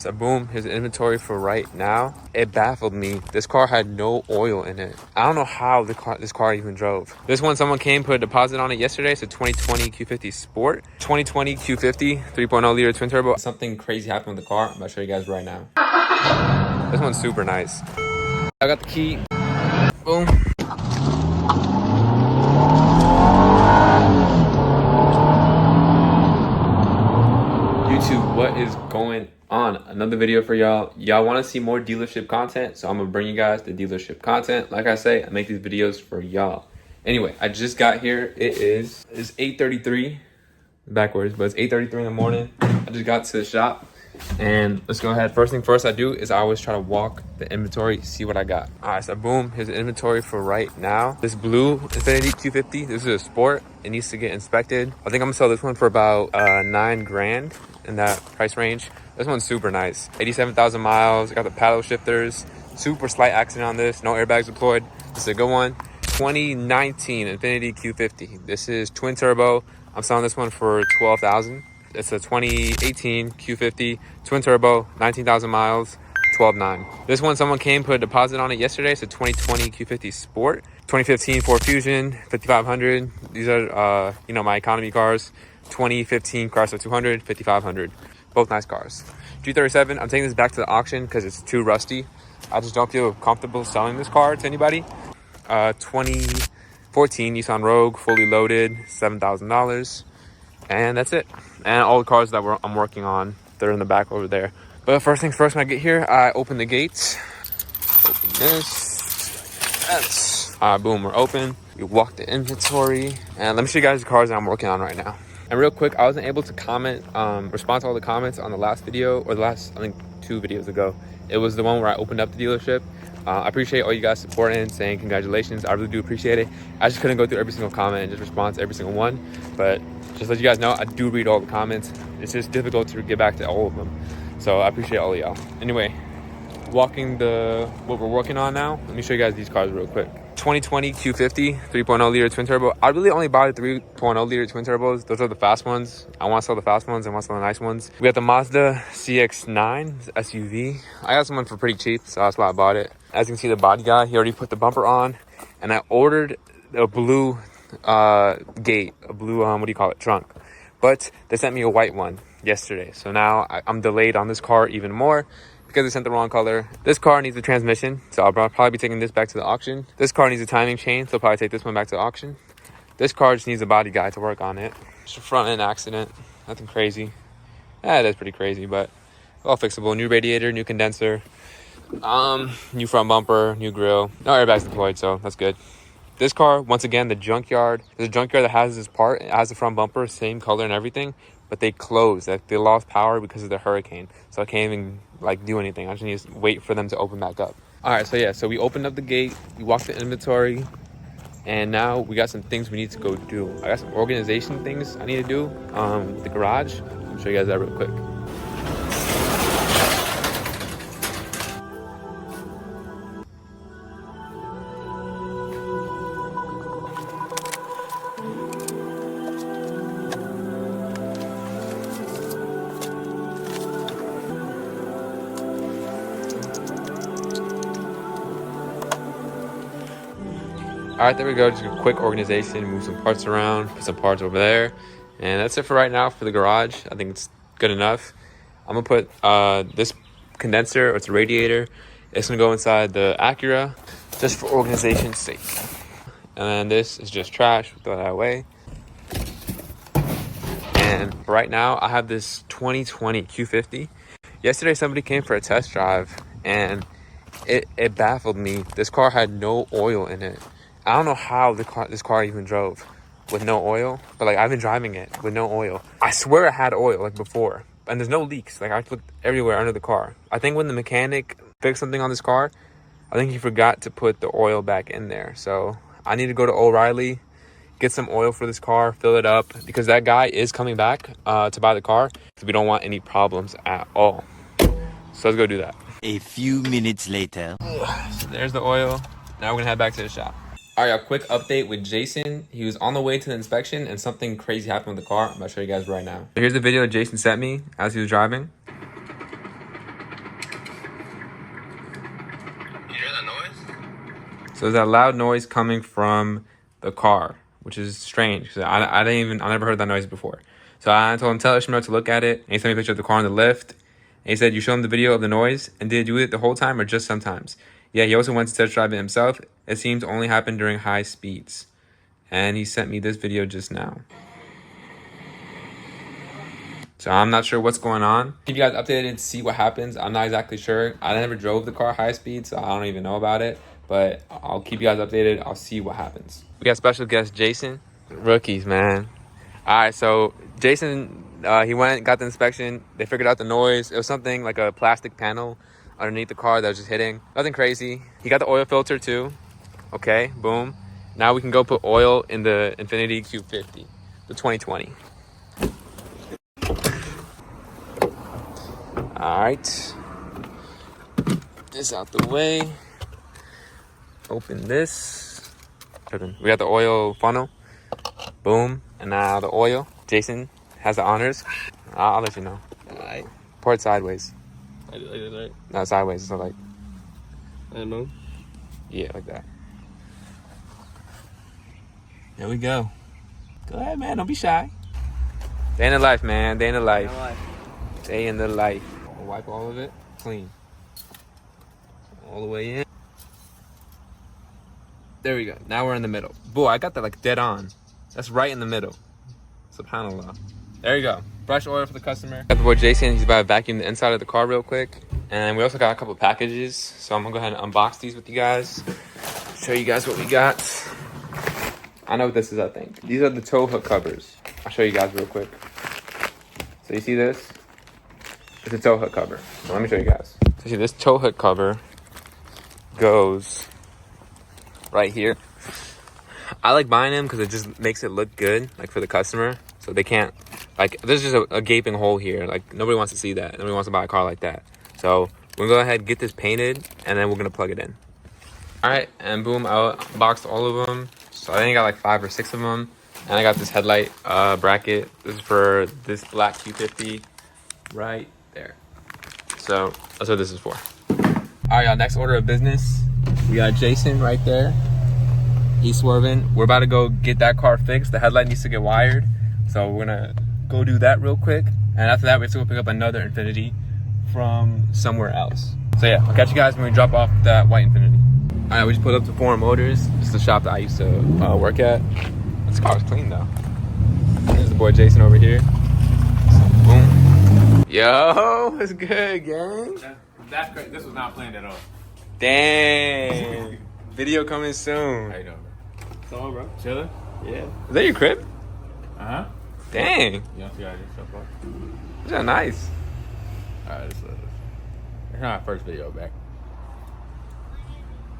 So boom, here's the inventory for right now. It baffled me. This car had no oil in it. I don't know how this car even drove. This one, someone came, put a deposit on it yesterday. It's a 2020 Q50 Sport. 2020 Q50, 3.0 liter twin turbo. Something crazy happened with the car. I'm gonna show you guys right now. This one's super nice. I got the key. Boom. YouTube, what is going on? Another video for y'all. Y'all want to see more dealership content, so I'm gonna bring you guys the dealership content. Like I say, I make these videos for y'all. Anyway, I just got here. It's 8:33 backwards, but it's 8:33 in the morning. I just got to the shop, and let's go ahead. First thing first I do is I always try to walk the inventory, see what I got. All right, so boom, here's the inventory for right now. This blue Infiniti Q50, this is a sport. It needs to get inspected. I think I'm gonna sell this one for about 9 grand in that price range. This one's super nice. 87,000 miles. I got the paddle shifters. Super slight accident on this. No airbags deployed. This is a good one. 2019 Infiniti Q50. This is twin turbo. I'm selling this one for 12,000. It's a 2018 Q50 twin turbo, 19,000 miles, 12.9. This one, someone came, put a deposit on it yesterday. It's a 2020 Q50 Sport. 2015 Ford Fusion, 5500. These are, my economy cars. 2015 Chrysler 200, 5500. Both nice cars. G37, I'm taking this back to the auction because it's too rusty. I just don't feel comfortable selling this car to anybody. 2014 Nissan Rogue, fully loaded, $7,000. And that's it. And all the cars that I'm working on, they're in the back over there. But first things first, when I get here, I open the gates. Open this. That's boom, we're open. We walk the inventory. And let me show you guys the cars that I'm working on right now. And real quick, I wasn't able to respond to all the comments on the last video, or the last, I think, 2 videos ago. It was the one where I opened up the dealership. I appreciate all you guys supporting and saying congratulations. I really do appreciate it. I just couldn't go through every single comment and just respond to every single one. But just let you guys know, I do read all the comments. It's just difficult to get back to all of them. So I appreciate all of y'all. Anyway, what we're working on now, let me show you guys these cars real quick. 2020 Q50 3.0 liter twin turbo. I really only buy the 3.0 liter twin turbos. Those are the fast ones. I want to sell the fast ones. I want to sell the nice ones. We got the Mazda CX-9 SUV. I got someone for pretty cheap, so that's why I bought it. As you can see, the body guy, he already put the bumper on, and I ordered a blue gate, a blue trunk, but they sent me a white one yesterday. So now I'm delayed on this car even more because they sent the wrong color. This car needs a transmission, so I'll probably be taking this back to the auction. This car needs a timing chain, so I'll probably take this one back to the auction. This car just needs a body guy to work on it. Just a front end accident, nothing crazy. That's pretty crazy, but all fixable. New radiator, new condenser, new front bumper, new grille. No airbags deployed, so that's good. This car, once again, there's a junkyard that has this part. It has the front bumper, same color and everything, but they closed. They lost power because of the hurricane, so I can't even do anything. I just need to wait for them to open back up. All right, so we opened up the gate, we walked the inventory, and now we got some things we need to go do. I got some organization things I need to do with the garage. I'll show you guys that real quick. All right, there we go. Just a quick organization, move some parts around, put some parts over there. And that's it for right now for the garage. I think it's good enough. I'm gonna put this condenser, or it's a radiator. It's gonna go inside the Acura just for organization's sake. And then this is just trash, we'll throw that away. And right now I have this 2020 Q50. Yesterday somebody came for a test drive and it baffled me. This car had no oil in it. I don't know how this car even drove with no oil, but I've been driving it with no oil. I swear it had oil before, and there's no leaks. I looked everywhere under the car. I think when the mechanic fixed something on this car, I think he forgot to put the oil back in there. So I need to go to O'Reilly, get some oil for this car, fill it up, because that guy is coming back to buy the car. So we don't want any problems at all. So let's go do that. A few minutes later. So there's the oil. Now we're gonna head back to the shop. All right, a quick update with Jason. He was on the way to the inspection and something crazy happened with the car. I'm gonna show you guys right now. Here's the video that Jason sent me as he was driving. So there's that loud noise coming from the car, which is strange because I never heard that noise before. So I told him, tell Ishmael to look at it. And he sent me a picture of the car on the lift. And he said, you show him the video of the noise? And did he do it the whole time or just sometimes? Yeah, he also went to test drive it himself. It seemed to only happen during high speeds. And he sent me this video just now. So I'm not sure what's going on. Keep you guys updated to see what happens. I'm not exactly sure. I never drove the car high speed, so I don't even know about it. But I'll keep you guys updated. I'll see what happens. We got special guest Jason. Rookies, man. All right, so Jason, he went, got the inspection. They figured out the noise. It was something like a plastic panel underneath the car that was just hitting. Nothing crazy. He got the oil filter too. Okay, boom. Now we can go put oil in the Infiniti Q50, the 2020. All right. This out the way. Open this. We got the oil funnel. Boom. And now the oil. Jason has the honors. I'll let you know. Alright. Pour it sideways. Like that? No, sideways. So like. I don't know. Yeah, like that. There we go. Go ahead, man. Don't be shy. Day in the life, man. Day in the life. Day in the life. I'll wipe all of it clean. All the way in. There we go. Now we're in the middle. Boy, I got that like dead on. That's right in the middle. SubhanAllah. There you go. Brush oil for the customer. Got the boy Jason. He's about to vacuum the inside of the car real quick. And we also got a couple packages. So I'm going to go ahead and unbox these with you guys. Show you guys what we got. I know what this is, I think. These are the tow hook covers. I'll show you guys real quick. So you see this? It's a tow hook cover. So let me show you guys. So see, this tow hook cover goes right here. I like buying them because it just makes it look good, like for the customer. So they can't, like, there's just a gaping hole here. Like, nobody wants to see that. Nobody wants to buy a car like that. So we're gonna go ahead and get this painted, and then we're gonna plug it in. All right, and boom, I unboxed all of them. So I think I got like 5 or 6 of them. And I got this headlight bracket. This is for this black Q50 right there. So that's what this is for. All right, y'all, next order of business. We got Jason right there. He's swerving. We're about to go get that car fixed. The headlight needs to get wired. So we're gonna go do that real quick. And after that, we have to go pick up another Infiniti from somewhere else. So yeah, I'll catch you guys when we drop off that white Infiniti. All right, we just pulled up to Foreign Motors. This is the shop that I used to work at. This car's clean though. There's the boy Jason over here. So, boom. Yo, what's good, gang? That's crazy. This was not planned at all. Dang. Video coming soon. How you doing, bro? What's on, bro? Chilling? Yeah. Is that your crib? Uh-huh. Dang. You don't see how I just jump off? These are nice. Alright, this is our first video back.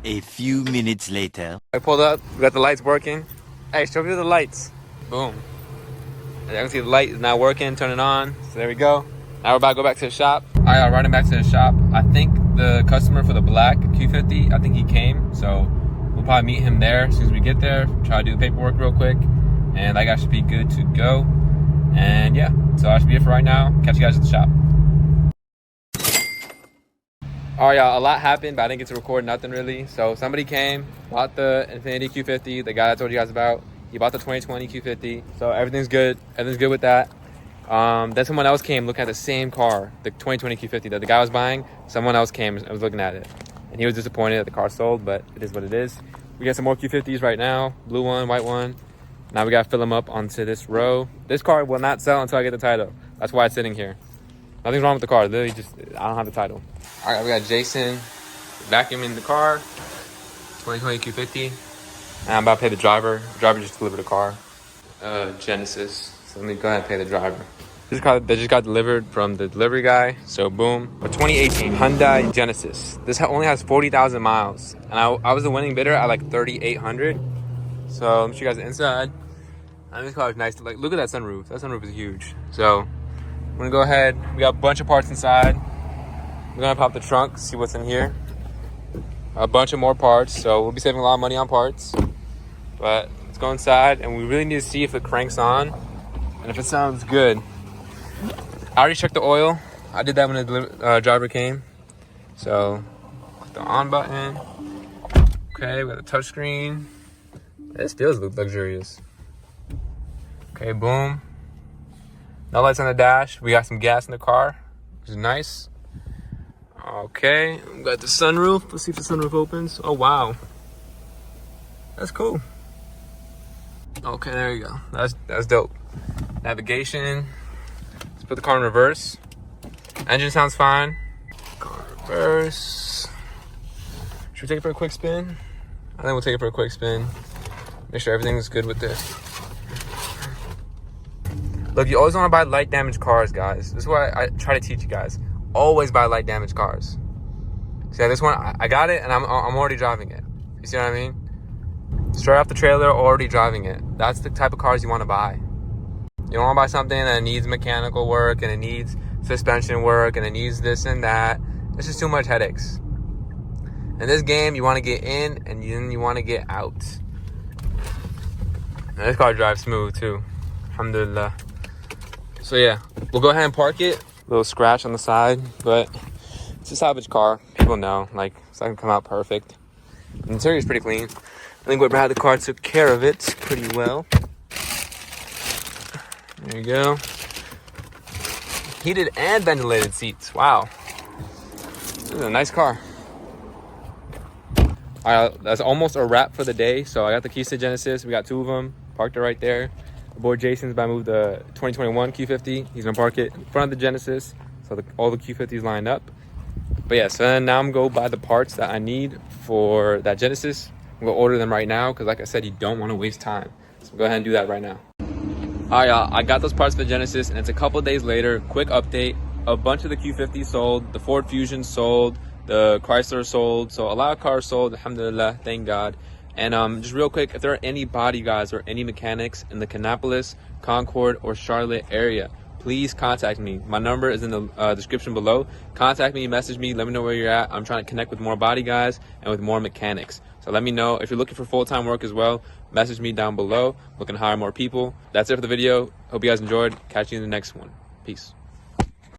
A few minutes later. I pulled up, we got the lights working. Hey, show me the lights. Boom. As you can see, the light is now working, turning on. So there we go. Now we're about to go back to the shop. All right, I'm running back to the shop. I think the customer for the black Q50, I think he came. So we'll probably meet him there as soon as we get there. Try to do the paperwork real quick. And that guy should be good to go. And yeah, so that should be it for right now. Catch you guys at the shop. All right, y'all, a lot happened, but I didn't get to record nothing really. So somebody came, bought the Infiniti Q50, the guy I told you guys about. He bought the 2020 Q50. So everything's good. Everything's good with that. Then someone else came looking at the same car, the 2020 Q50 that the guy was buying. Someone else came and was looking at it. And he was disappointed that the car sold, but it is what it is. We got some more Q50s right now. Blue one, white one. Now we got to fill them up onto this row. This car will not sell until I get the title. That's why it's sitting here. Nothing's wrong with the car. Literally just, I don't have the title. All right, we got Jason vacuuming the car. 2020 Q50. And I'm about to pay the driver. The driver just delivered a car. Genesis. So let me go ahead and pay the driver. This car that just got delivered from the delivery guy. So boom. A 2018 Hyundai Genesis. This only has 40,000 miles. And I was the winning bidder at like 3,800. So let me show you guys the inside. And this car is nice. Like, look at that sunroof. That sunroof is huge. So I'm gonna go ahead. We got a bunch of parts inside. We're gonna pop the trunk, see what's in here. A bunch of more parts. So we'll be saving a lot of money on parts. But let's go inside, and we really need to see if it cranks on and if it sounds good. I already checked the oil. I did that when the driver came. So click the on button. Okay, we got a touchscreen. This feels luxurious. Okay, boom. No lights on the dash. We got some gas in the car, which is nice. Okay, we got the sunroof. Let's see if the sunroof opens. Oh, wow. That's cool. Okay, there you go. That's dope. Navigation. Let's put the car in reverse. Engine sounds fine. Car in reverse. Should we take it for a quick spin? I think we'll take it for a quick spin. Make sure everything's good with this. Look, you always want to buy light damaged cars, guys. This is what I try to teach you guys. Always buy light damaged cars. See, this one, I got it and I'm already driving it. You see what I mean? Straight off the trailer, already driving it. That's the type of cars you want to buy. You don't want to buy something that needs mechanical work and it needs suspension work and it needs this and that. It's just too much headaches. In this game, you want to get in and then you want to get out. And this car drives smooth too. Alhamdulillah. So yeah, we'll go ahead and park it. Little scratch on the side, but it's a salvage car. People know, like, it's not gonna come out perfect. The interior is pretty clean. I think whoever had the car took care of it pretty well. There you go. Heated and ventilated seats. Wow. This is a nice car. All right, that's almost a wrap for the day. So I got the keys to Genesis. We got 2 of them. Parked it right there. My boy Jason's about to move the 2021 Q50. He's gonna park it in front of the Genesis. So all the Q50s lined up. But yeah, so then now I'm gonna go buy the parts that I need for that Genesis. I'm gonna order them right now because like I said, you don't want to waste time. So go ahead and do that right now. All right, y'all, I got those parts for the Genesis and it's a couple days later. Quick update. A bunch of the Q50 sold. The Ford Fusion sold. The Chrysler sold. So a lot of cars sold. Alhamdulillah, thank God. And just real quick, if there are any body guys or any mechanics in the Kannapolis, Concord, or Charlotte area, please contact me. My number is in the description below. Contact me, message me, let me know where you're at. I'm trying to connect with more body guys and with more mechanics. So let me know. If you're looking for full-time work as well, message me down below. Looking to hire more people. That's it for the video. Hope you guys enjoyed. Catch you in the next one. Peace.